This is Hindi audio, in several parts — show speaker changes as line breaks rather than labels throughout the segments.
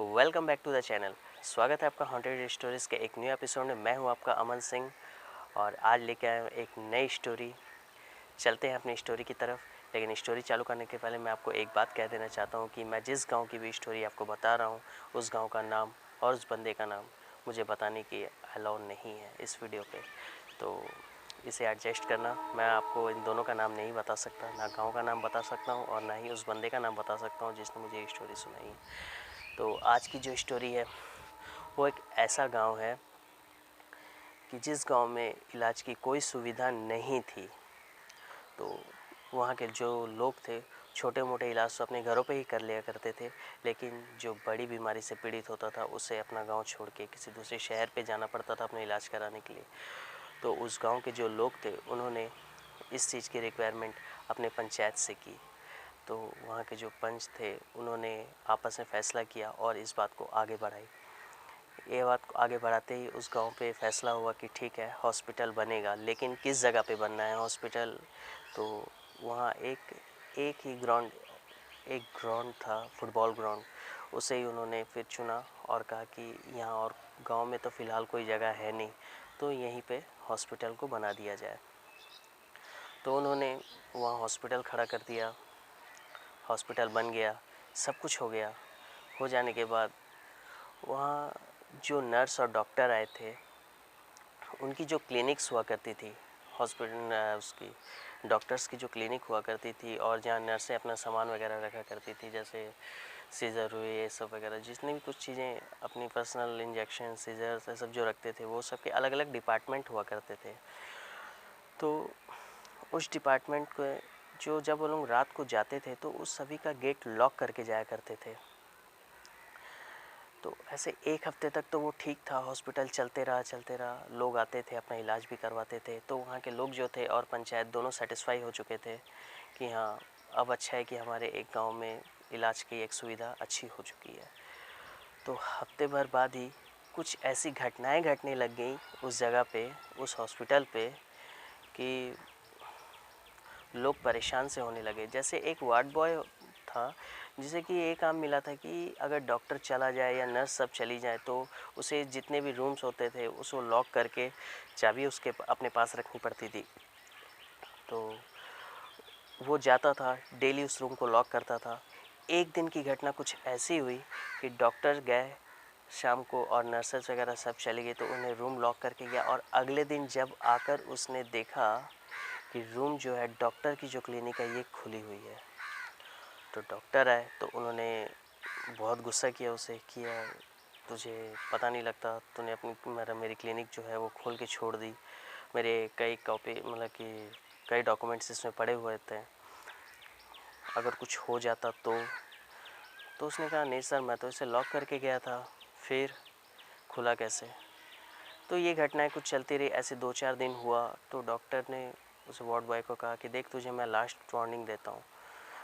Welcome back to the channel. स्वागत है आपका हॉन्टेड स्टोरीज़ के एक न्यू एपिसोड में। मैं हूं आपका अमन सिंह और आज लेके आया हूं एक नई स्टोरी। चलते हैं अपनी स्टोरी की तरफ। लेकिन स्टोरी चालू करने के पहले मैं आपको एक बात कह देना चाहता हूं कि मैं जिस गांव की भी स्टोरी आपको बता रहा हूं उस गांव का नाम और उस बंदे का नाम मुझे बताने की अलाउ नहीं है इस वीडियो पे, तो इसे एडजस्ट करना। मैं आपको इन दोनों का नाम नहीं बता सकता, ना गांव का नाम बता सकता हूं और ना ही उस बंदे का नाम बता सकता हूं जिसने मुझे ये स्टोरी सुनाई है। तो आज की जो स्टोरी है वो एक ऐसा गांव है कि जिस गांव में इलाज की कोई सुविधा नहीं थी। तो वहाँ के जो लोग थे छोटे मोटे इलाज तो अपने घरों पे ही कर लिया करते थे, लेकिन जो बड़ी बीमारी से पीड़ित होता था उसे अपना गांव छोड़ के किसी दूसरे शहर पे जाना पड़ता था अपना इलाज कराने के लिए। तो उस गांव के जो लोग थे उन्होंने इस चीज़ की रिक्वायरमेंट अपने पंचायत से की। तो वहाँ के जो पंच थे उन्होंने आपस में फ़ैसला किया और इस बात को आगे बढ़ाई। ये बात को आगे बढ़ाते ही उस गांव पे फ़ैसला हुआ कि ठीक है हॉस्पिटल बनेगा, लेकिन किस जगह पे बनना है हॉस्पिटल। तो वहाँ एक एक ही ग्राउंड एक ग्राउंड था, फुटबॉल ग्राउंड। उसे ही उन्होंने फिर चुना और कहा कि यहाँ और गांव में तो फ़िलहाल कोई जगह है नहीं, तो यहीं पे हॉस्पिटल को बना दिया जाए। तो उन्होंने वहाँ हॉस्पिटल खड़ा कर दिया, हॉस्पिटल बन गया, सब कुछ हो गया। हो जाने के बाद वहाँ जो नर्स और डॉक्टर आए थे उनकी जो क्लिनिक्स हुआ करती थी, हॉस्पिटल उसकी डॉक्टर्स की जो क्लिनिक हुआ करती थी और जहाँ नर्सें अपना सामान वगैरह रखा करती थी, जैसे सीज़र हुए ये सब वगैरह, जितनी भी कुछ चीज़ें अपनी पर्सनल इंजेक्शन सीज़र्स ये सब जो रखते थे वो सब के अलग अलग डिपार्टमेंट हुआ करते थे। तो उस डिपार्टमेंट को जो जब वो लोग रात को जाते थे तो उस सभी का गेट लॉक करके जाया करते थे। तो ऐसे एक हफ्ते तक तो वो ठीक था, हॉस्पिटल चलते रहा, लोग आते थे अपना इलाज भी करवाते थे। तो वहाँ के लोग जो थे और पंचायत दोनों सेटिस्फाई हो चुके थे कि हाँ अब अच्छा है कि हमारे एक गांव में इलाज की एक सुविधा अच्छी हो चुकी है। तो हफ्ते भर बाद ही कुछ ऐसी घटनाएं घटने लग गई उस जगह पे, उस हॉस्पिटल पे, कि लोग परेशान से होने लगे। जैसे एक वार्ड बॉय था जिसे कि ये काम मिला था कि अगर डॉक्टर चला जाए या नर्स सब चली जाए तो उसे जितने भी रूम्स होते थे उसको लॉक करके चाबी उसके अपने पास रखनी पड़ती थी। तो वो जाता था डेली उस रूम को लॉक करता था। एक दिन की घटना कुछ ऐसी हुई कि डॉक्टर गए शाम को और नर्सेस वगैरह सब चली गई, तो उन्हें रूम लॉक करके गया। और अगले दिन जब आकर उसने देखा कि रूम जो है डॉक्टर की जो क्लिनिक है ये खुली हुई है। तो डॉक्टर आए तो उन्होंने बहुत गुस्सा किया उसे, किया तुझे पता नहीं लगता, तूने अपनी मेरी क्लिनिक जो है वो खोल के छोड़ दी, मेरे कई कॉपी मतलब कि कई डॉक्यूमेंट्स इसमें पड़े हुए थे, अगर कुछ हो जाता तो उसने कहा नहीं सर मैं तो इसे लॉक करके गया था, फिर खुला कैसे। तो ये घटनाएं कुछ चलती रही। ऐसे 2-4 दिन हुआ तो डॉक्टर ने उस वार्ड बॉय को कहा कि देख तुझे मैं लास्ट वार्निंग देता हूँ।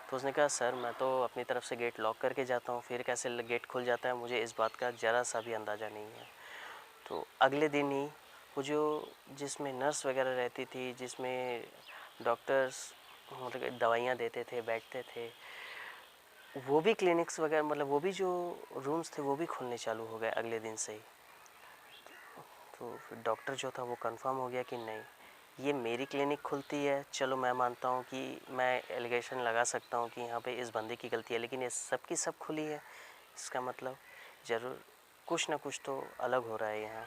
तो उसने कहा सर मैं तो अपनी तरफ से गेट लॉक करके जाता हूँ, फिर कैसे गेट खुल जाता है मुझे इस बात का ज़रा सा भी अंदाज़ा नहीं है। तो अगले दिन ही वो जो जिसमें नर्स वगैरह रहती थी, जिसमें डॉक्टर्स मतलब दवाइयाँ देते थे, बैठते थे, वो भी क्लिनिक्स वगैरह मतलब वो भी जो रूम्स थे वो भी खुलने चालू हो गए अगले दिन से ही। तो फिर डॉक्टर जो था वो कंफर्म हो गया कि नहीं ये मेरी क्लिनिक खुलती है, चलो मैं मानता हूँ कि मैं एलिगेशन लगा सकता हूँ कि यहाँ पे इस बंदे की गलती है, लेकिन ये सब की सब खुली है, इसका मतलब ज़रूर कुछ ना कुछ तो अलग हो रहा है यहाँ,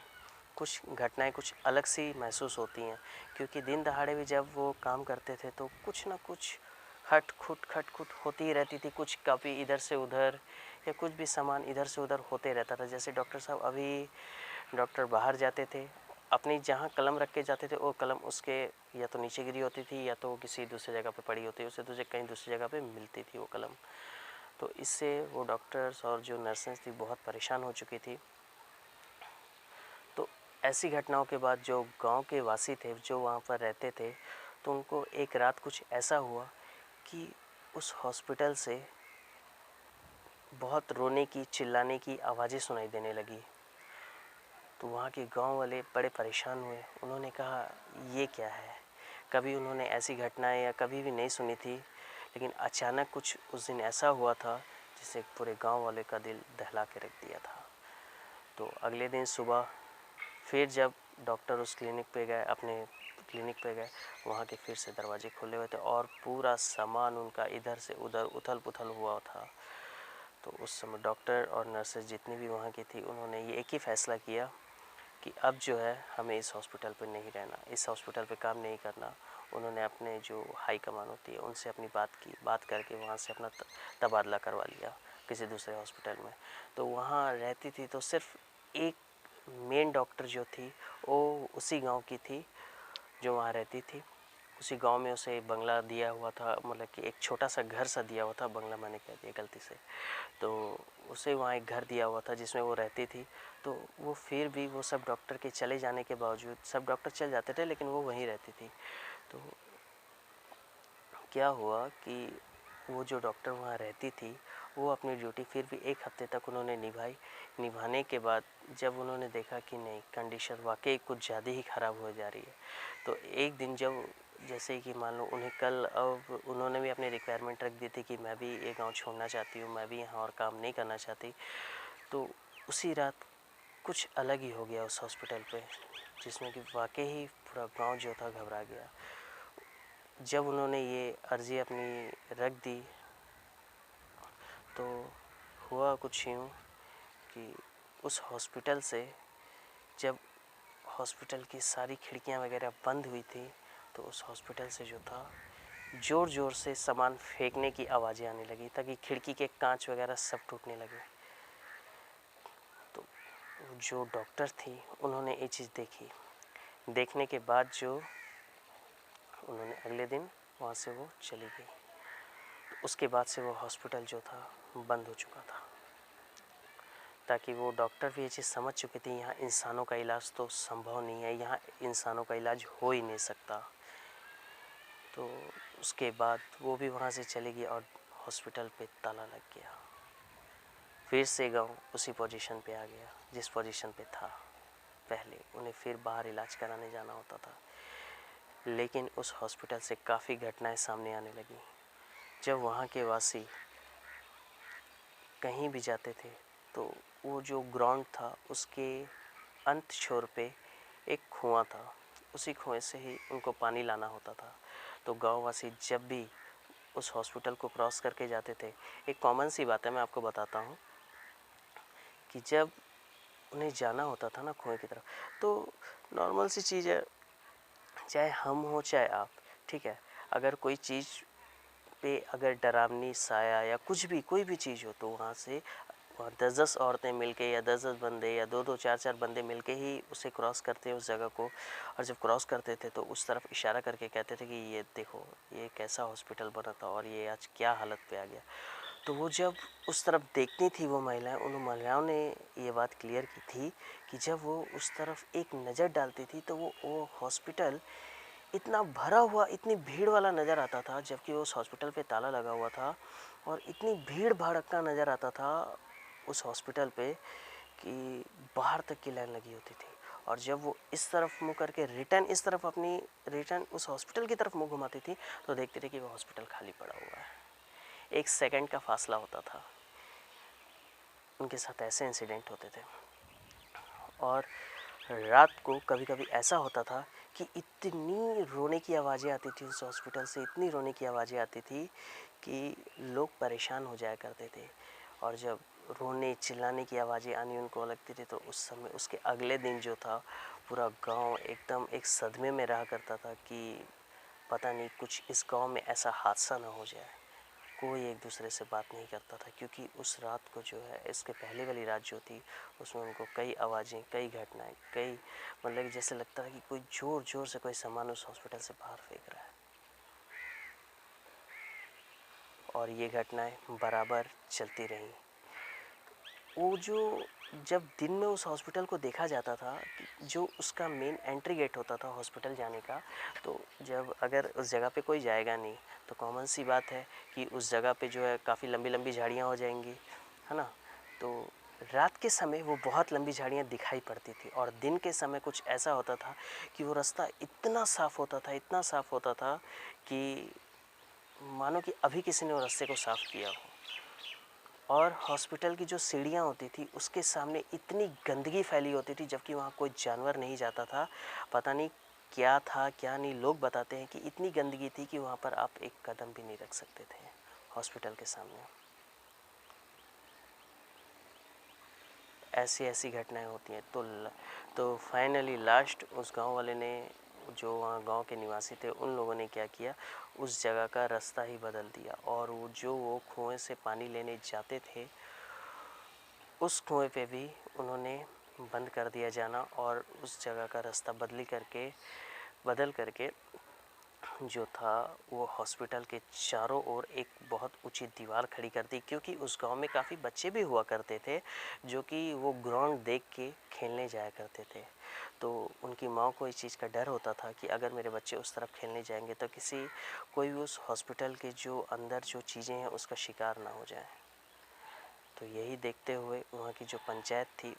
कुछ घटनाएं कुछ अलग सी महसूस होती हैं। क्योंकि दिन दहाड़े भी जब वो काम करते थे तो कुछ ना कुछ खट खुट होती ही रहती थी, कुछ कभी इधर से उधर या कुछ भी सामान इधर से उधर होते रहता था। जैसे डॉक्टर साहब अभी डॉक्टर बाहर जाते थे, अपनी जहाँ कलम रख के जाते थे वो कलम उसके या तो नीचे गिरी होती थी या तो किसी दूसरी जगह पे पड़ी होती, उसे तुझे कहीं दूसरी जगह पे मिलती थी वो कलम। तो इससे वो डॉक्टर्स और जो नर्सेस थी बहुत परेशान हो चुकी थी। तो ऐसी घटनाओं के बाद जो गांव के वासी थे जो वहाँ पर रहते थे, तो उनको एक रात कुछ ऐसा हुआ कि उस हॉस्पिटल से बहुत रोने की चिल्लाने की आवाज़ें सुनाई देने लगी। तो वहाँ के गांव वाले बड़े परेशान हुए। उन्होंने कहा ये क्या है, कभी उन्होंने ऐसी घटनाएं या कभी भी नहीं सुनी थी, लेकिन अचानक कुछ उस दिन ऐसा हुआ था जिससे पूरे गांव वाले का दिल दहला के रख दिया था। तो अगले दिन सुबह फिर जब डॉक्टर उस क्लिनिक पे गए, अपने क्लिनिक पे गए, वहाँ के फिर से दरवाजे खुले हुए थे और पूरा सामान उनका इधर से उधर उथल पुथल हुआ था। तो उस समय डॉक्टर और नर्सेज जितनी भी वहाँ की थी, उन्होंने ये एक ही फ़ैसला किया कि अब जो है हमें इस हॉस्पिटल पे नहीं रहना, इस हॉस्पिटल पे काम नहीं करना। उन्होंने अपने जो हाई कमान होती है उनसे अपनी बात की, बात करके वहाँ से अपना तबादला करवा लिया किसी दूसरे हॉस्पिटल में। तो वहाँ रहती थी तो सिर्फ एक मेन डॉक्टर जो थी वो उसी गांव की थी जो वहाँ रहती थी। उसी गांव में उसे बंगला दिया हुआ था, मतलब कि एक छोटा सा घर सा दिया हुआ था, बंगला मैंने कह दिया गलती से। तो उसे वहाँ एक घर दिया हुआ था जिसमें वो रहती थी। तो वो फिर भी वो सब डॉक्टर के चले जाने के बावजूद, सब डॉक्टर चल जाते थे लेकिन वो वहीं रहती थी। तो क्या हुआ कि वो जो डॉक्टर वहाँ रहती थी वो अपनी ड्यूटी फिर भी एक हफ्ते तक उन्होंने निभाई। निभाने के बाद जब उन्होंने देखा कि नहीं, कंडीशन वाकई कुछ ज़्यादा ही ख़राब हो जा रही है, तो एक दिन जब जैसे कि मान लो उन्हें कल, अब उन्होंने भी अपनी रिक्वायरमेंट रख दी थी कि मैं भी ये गांव छोड़ना चाहती हूँ, मैं भी यहाँ और काम नहीं करना चाहती। तो उसी रात कुछ अलग ही हो गया उस हॉस्पिटल पे, जिसमें कि वाकई ही पूरा गांव जो था घबरा गया। जब उन्होंने ये अर्ज़ी अपनी रख दी तो हुआ कुछ यूँ कि उस हॉस्पिटल से, जब हॉस्पिटल की सारी खिड़कियां वगैरह बंद हुई थी, तो उस हॉस्पिटल से जो था ज़ोर ज़ोर से सामान फेंकने की आवाज़ें आने लगी ताकि खिड़की के कांच वगैरह सब टूटने लगे। तो जो डॉक्टर थी उन्होंने ये चीज़ देखी। देखने के बाद जो उन्होंने अगले दिन वहाँ से वो चली गई। उसके बाद से वो हॉस्पिटल जो था बंद हो चुका था, ताकि वो डॉक्टर भी ये चीज़ समझ चुके थे यहाँ इंसानों का इलाज तो संभव नहीं है, यहाँ इंसानों का इलाज हो ही नहीं सकता। तो उसके बाद वो भी वहाँ से चली गई और हॉस्पिटल पे ताला लग गया। फिर से गाँव उसी पोजीशन पे आ गया जिस पोजीशन पे था पहले। उन्हें फिर बाहर इलाज कराने जाना होता था, लेकिन उस हॉस्पिटल से काफ़ी घटनाएं सामने आने लगी। जब वहाँ के वासी कहीं भी जाते थे तो वो जो ग्राउंड था उसके अंत छोर पे एक कुआं था, उसी कुएं से ही उनको पानी लाना होता था। तो गांववासी जब भी उस हॉस्पिटल को क्रॉस करके जाते थे, एक कॉमन सी बात है, मैं आपको बताता हूँ कि जब उन्हें जाना होता था ना कुएं की तरफ, तो नॉर्मल सी चीज़ है, चाहे हम हो चाहे आप, ठीक है, अगर कोई चीज़ पे अगर डरावनी साया या कुछ भी कोई भी चीज़ हो तो वहाँ से 10-10 औरतें मिलके या 10-10 बंदे या 2-2 4-4 बंदे मिलके ही उसे क्रॉस करते हैं उस जगह को। और जब क्रॉस करते थे तो उस तरफ इशारा करके कहते थे कि ये देखो ये कैसा हॉस्पिटल बना था और ये आज क्या हालत पे आ गया। तो वो जब उस तरफ देखती थी वो महिलाएं, उन महिलाओं ने ये बात क्लियर की थी कि जब वो उस तरफ एक नज़र डालती थी तो वो हॉस्पिटल इतना भरा हुआ, इतनी भीड़ वाला नज़र आता था, जबकि उस हॉस्पिटल पे ताला लगा हुआ था। और इतनी भीड़ भड़क्का नज़र आता था उस हॉस्पिटल पे कि बाहर तक की लाइन लगी होती थी। और जब वो इस तरफ मुँह करके रिटर्न इस तरफ अपनी रिटर्न उस हॉस्पिटल की तरफ मुँह घुमाती थी तो देखते थे कि वो हॉस्पिटल खाली पड़ा हुआ है। 1 सेकंड का फासला होता था। उनके साथ ऐसे इंसिडेंट होते थे। और रात को कभी-कभी ऐसा होता था कि इतनी रोने की आवाज़ें आती थी उस हॉस्पिटल से, इतनी रोने की आवाज़ें आती थी कि लोग परेशान हो जाया करते थे। और जब रोने चिल्लाने की आवाज़ें आनी उनको लगती थी तो उस समय उसके अगले दिन जो था पूरा गांव एकदम एक सदमे में रहा करता था कि पता नहीं कुछ इस गांव में ऐसा हादसा ना हो जाए। कोई एक दूसरे से बात नहीं करता था क्योंकि उस रात को जो है, इसके पहले वाली रात जो थी उसमें उनको कई आवाज़ें, कई घटनाएं, कई मतलब कि जैसे लगता था कि कोई ज़ोर ज़ोर से कोई सामान उस हॉस्पिटल से बाहर फेंक रहा है। और ये घटनाएं बराबर चलती रहीं। वो जो जब दिन में उस हॉस्पिटल को देखा जाता था, जो उसका मेन एंट्री गेट होता था हॉस्पिटल जाने का, तो जब अगर उस जगह पे कोई जाएगा नहीं तो कॉमन सी बात है कि उस जगह पे जो है काफ़ी लंबी लंबी झाड़ियाँ हो जाएंगी, है ना। तो रात के समय वो बहुत लंबी झाड़ियाँ दिखाई पड़ती थी और दिन के समय कुछ ऐसा होता था कि वो रास्ता इतना साफ़ होता था, इतना साफ़ होता था कि मानो कि अभी किसी ने वो रास्ते को साफ़ किया हो। और हॉस्पिटल की जो सीढ़ियाँ होती थी उसके सामने इतनी गंदगी फैली होती थी, जबकि वहाँ कोई जानवर नहीं जाता था। पता नहीं क्या था क्या नहीं। लोग बताते हैं कि इतनी गंदगी थी कि वहाँ पर आप एक कदम भी नहीं रख सकते थे हॉस्पिटल के सामने। ऐसी ऐसी घटनाएं होती हैं। तो फाइनली लास्ट उस गांव वाले ने, जो वहाँ गांव के निवासी थे, उन लोगों ने क्या किया, उस जगह का रास्ता ही बदल दिया। और वो कुएं से पानी लेने जाते थे, उस कुएं पे भी उन्होंने बंद कर दिया जाना, और उस जगह का रास्ता बदल करके जो था वो हॉस्पिटल के चारों ओर एक बहुत ऊंची दीवार खड़ी कर दी। क्योंकि उस गांव में काफ़ी बच्चे भी हुआ करते थे जो कि वो ग्राउंड देख के खेलने जाया करते थे। तो उनकी माँ को इस चीज़ का डर होता था कि अगर मेरे बच्चे उस तरफ खेलने जाएंगे तो कोई भी उस हॉस्पिटल के जो अंदर जो चीज़ें हैं उसका शिकार ना हो जाए। तो यही देखते हुए वहाँ की जो पंचायत थी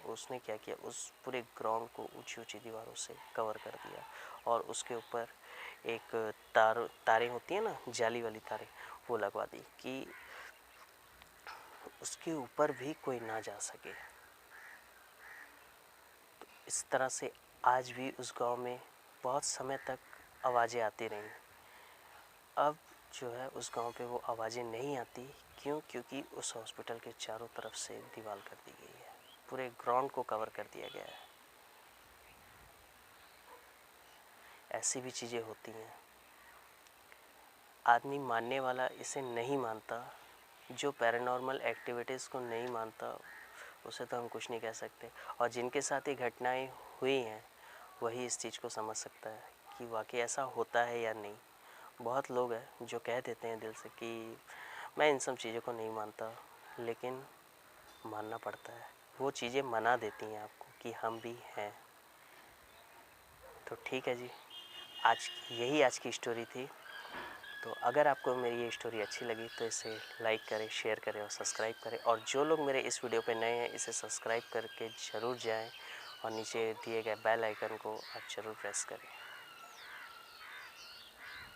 उसने क्या किया, उस पूरे ग्राउंड को ऊंची ऊंची दीवारों से कवर कर दिया, और उसके ऊपर एक तारें होती हैं ना, जाली वाली तारें, वो लगवा दी कि उसके ऊपर भी कोई ना जा सके। तो इस तरह से आज भी उस गांव में बहुत समय तक आवाज़ें आती रहीं। अब जो है उस गांव पे वो आवाज़ें नहीं आती। क्यों? क्योंकि उस हॉस्पिटल के चारों तरफ से दीवार कर दी गई है, पूरे ग्राउंड को कवर कर दिया गया है। ऐसी भी चीज़ें होती हैं। आदमी मानने वाला इसे नहीं मानता, जो पैरानॉर्मल एक्टिविटीज़ को नहीं मानता उसे तो हम कुछ नहीं कह सकते। और जिनके साथ ये घटनाएं हुई हैं वही इस चीज़ को समझ सकता है कि वाकई ऐसा होता है या नहीं। बहुत लोग हैं जो कह देते हैं दिल से कि मैं इन सब चीज़ों को नहीं मानता, लेकिन मानना पड़ता है। वो चीज़ें मना देती हैं आपको कि हम भी हैं। तो ठीक है जी, आज की स्टोरी थी। तो अगर आपको मेरी ये स्टोरी अच्छी लगी तो इसे लाइक करें, शेयर करें और सब्सक्राइब करें। और जो लोग मेरे इस वीडियो पे नए हैं इसे सब्सक्राइब करके ज़रूर जाएं, और नीचे दिए गए बेल आइकन को आप ज़रूर प्रेस करें।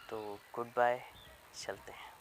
तो गुड बाय, चलते हैं।